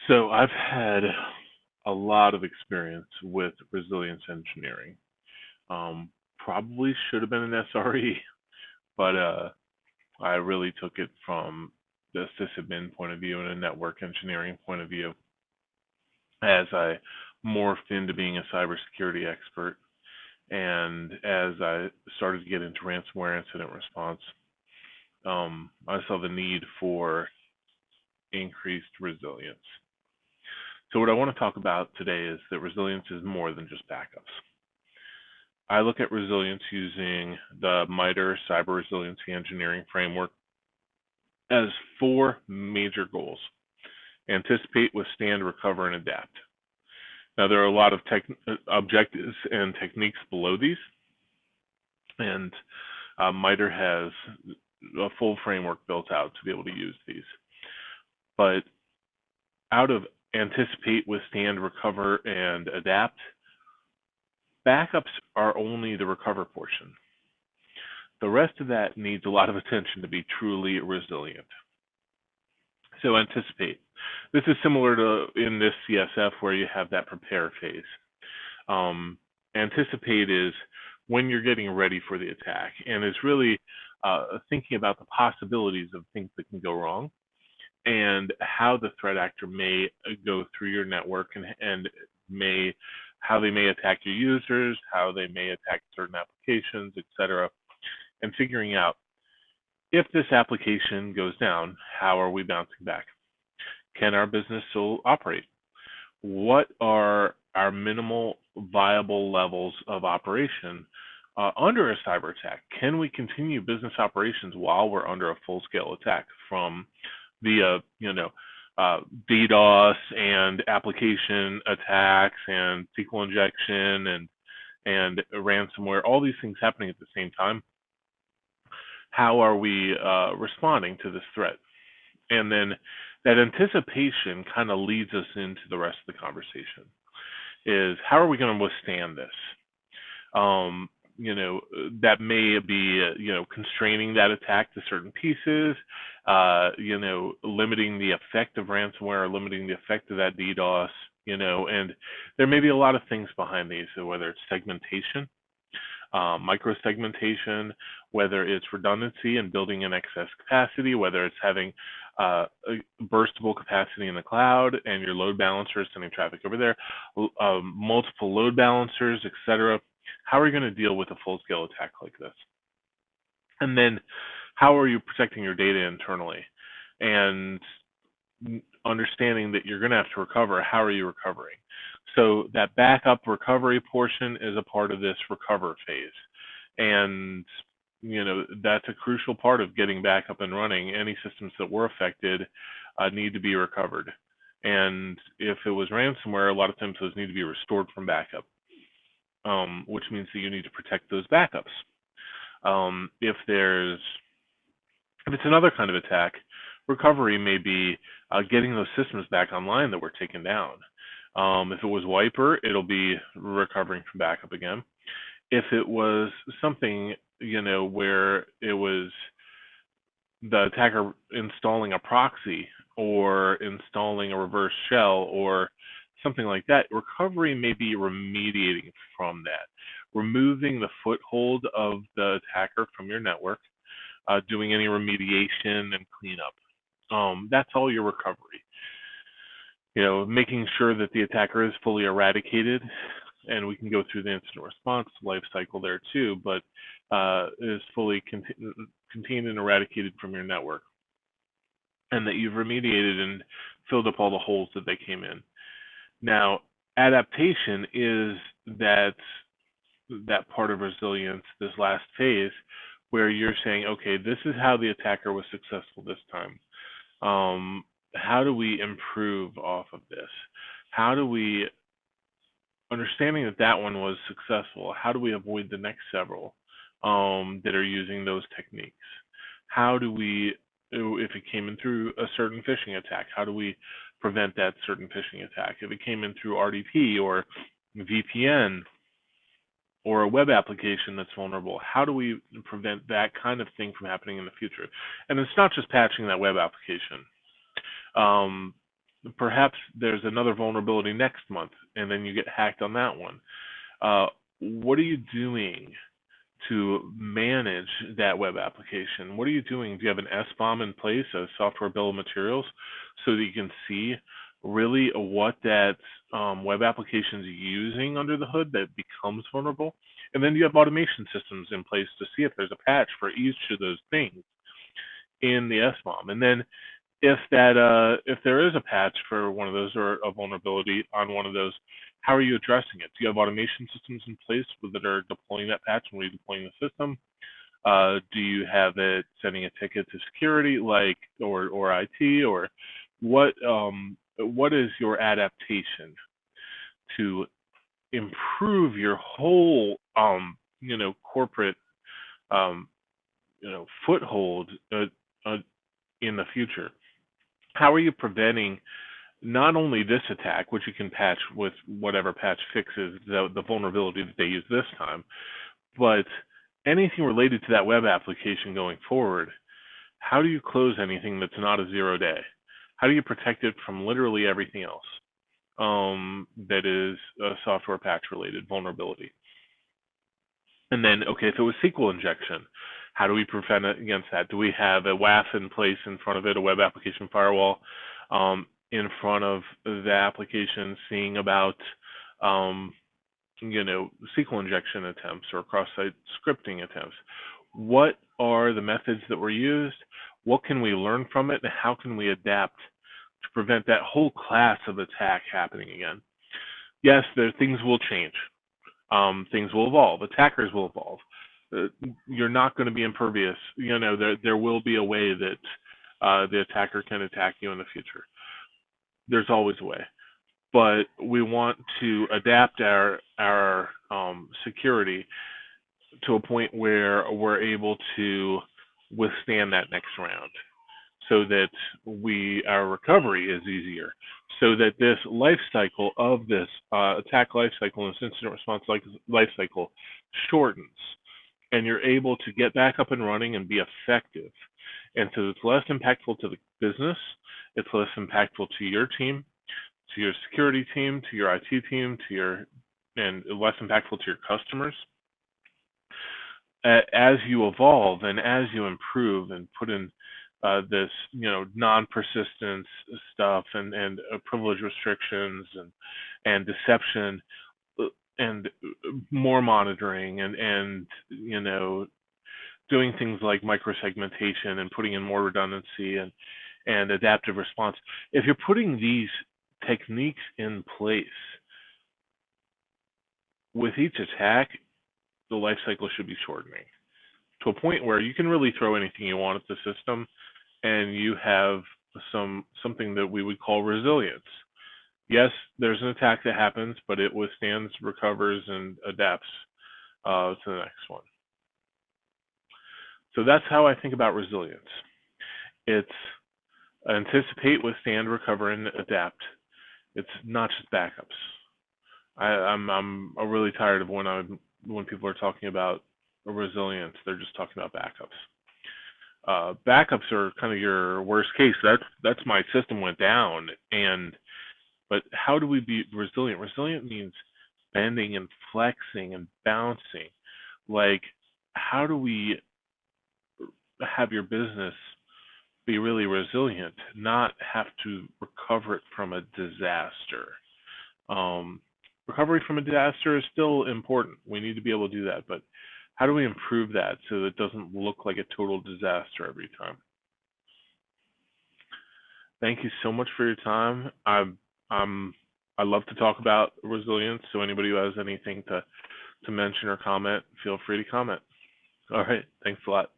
So I've had a lot of experience with resilience engineering. Probably should have been an SRE, but I really took it from the sysadmin point of view and a network engineering point of view as I morphed into being a cybersecurity expert. And as I started to get into ransomware incident response, I saw the need for increased resilience. So what I want to talk about today is that resilience is more than just backups. I look at resilience using the MITRE Cyber Resiliency Engineering Framework as four major goals: anticipate, withstand, recover, and adapt. Now, there are a lot of objectives and techniques below these, and MITRE has a full framework built out to be able to use these. But out of anticipate, withstand, recover, and adapt, backups are only the recover portion. The rest of that needs a lot of attention to be truly resilient. So anticipate. This is similar to in this CSF where you have that prepare phase. Anticipate is when you're getting ready for the attack, and it's really thinking about the possibilities of things that can go wrong and how the threat actor may go through your network and how they may attack your users, how they may attack certain applications, etc., and figuring out if this application goes down, how are we bouncing back? Can our business still operate? What are our minimal viable levels of operation under a cyber attack? Can we continue business operations while we're under a full-scale attack from via, DDoS and application attacks and SQL injection and ransomware, all these things happening at the same time? How are we responding to this threat? And then that anticipation kind of leads us into the rest of the conversation, is how are we going to withstand this? That may be, constraining that attack to certain pieces, limiting the effect of ransomware, or limiting the effect of that DDoS, and there may be a lot of things behind these, so whether it's segmentation, micro-segmentation, whether it's redundancy and building in excess capacity, whether it's having burstable capacity in the cloud and your load balancer is sending traffic over there, multiple load balancers, etc. How are you going to deal with a full-scale attack like this? And then how are you protecting your data internally? And understanding that you're going to have to recover, how are you recovering? So that backup recovery portion is a part of this recover phase. And, that's a crucial part of getting back up and running. Any systems that were affected need to be recovered. And if it was ransomware, a lot of times those need to be restored from backup, which means that you need to protect those backups. If it's another kind of attack, recovery may be getting those systems back online that were taken down. If it was wiper, it'll be recovering from backup again. If it was something, where it was the attacker installing a proxy or installing a reverse shell or something like that, recovery may be remediating from that, removing the foothold of the attacker from your network, doing any remediation and cleanup. That's all your recovery. Making sure that the attacker is fully eradicated, and we can go through the incident response life cycle there too, but is fully contained and eradicated from your network, and that you've remediated and filled up all the holes that they came in. Now, adaptation is that part of resilience, this last phase, where you're saying, okay, this is how the attacker was successful this time. How do we improve off of this? How do we, understanding that one was successful, how do we avoid the next several that are using those techniques? How do we, if it came in through a certain phishing attack, how do we prevent that certain phishing attack? If it came in through RDP or VPN or a web application that's vulnerable, how do we prevent that kind of thing from happening in the future? And it's not just patching that web application. Perhaps there's another vulnerability next month, and then you get hacked on that one. What are you doing to manage that web application? What are you doing? Do you have an SBOM in place, a software bill of materials, so that you can see really what that web application is using under the hood that becomes vulnerable? And then you have automation systems in place to see if there's a patch for each of those things in the SBOM. And then if there is a patch for one of those or a vulnerability on one of those, how are you addressing it? Do you have automation systems in place that are deploying that patch and redeploying the system? Do you have it sending a ticket to security, or IT, or what is your adaptation to improve your whole corporate foothold in the future? How are you preventing not only this attack, which you can patch with whatever patch fixes the vulnerability that they use this time, but anything related to that web application going forward? How do you close anything that's not a 0-day? How do you protect it from literally everything else that is a software patch related vulnerability? And then, okay, if it was SQL injection, how do we prevent it against that? Do we have a WAF in place in front of it, a web application firewall in front of the application, seeing about SQL injection attempts or cross-site scripting attempts? What are the methods that were used? What can we learn from it, and how can we adapt to prevent that whole class of attack happening again? Yes, things will change. Things will evolve. Attackers will evolve. You're not going to be impervious. There will be a way that the attacker can attack you in the future. There's always a way, but we want to adapt our security to a point where we're able to withstand that next round, so that our recovery is easier, so that this life cycle of this attack life cycle and this incident response life cycle shortens, and you're able to get back up and running and be effective. And so it's less impactful to the business, it's less impactful to your team, to your security team, to your IT team, and less impactful to your customers. As you evolve and as you improve and put in this, non-persistence stuff and privilege restrictions and deception and more monitoring and doing things like microsegmentation and putting in more redundancy and adaptive response. If you're putting these techniques in place with each attack, the life cycle should be shortening to a point where you can really throw anything you want at the system, and you have something that we would call resilience. Yes, there's an attack that happens, but it withstands, recovers, and adapts to the next one. So that's how I think about resilience. It's anticipate, withstand, recover, and adapt. It's not just backups. I'm really tired of when people are talking about resilience, they're just talking about backups. Backups are kind of your worst case. That's my system went down, but how do we be resilient? Resilient means bending and flexing and bouncing. Like, how do we have your business be really resilient, not have to recover it from a disaster? Recovery from a disaster is still important. We need to be able to do that, but how do we improve that so that it doesn't look like a total disaster every time? Thank you so much for your time. I love to talk about resilience, so anybody who has anything to mention or comment, feel free to comment. All right, thanks a lot.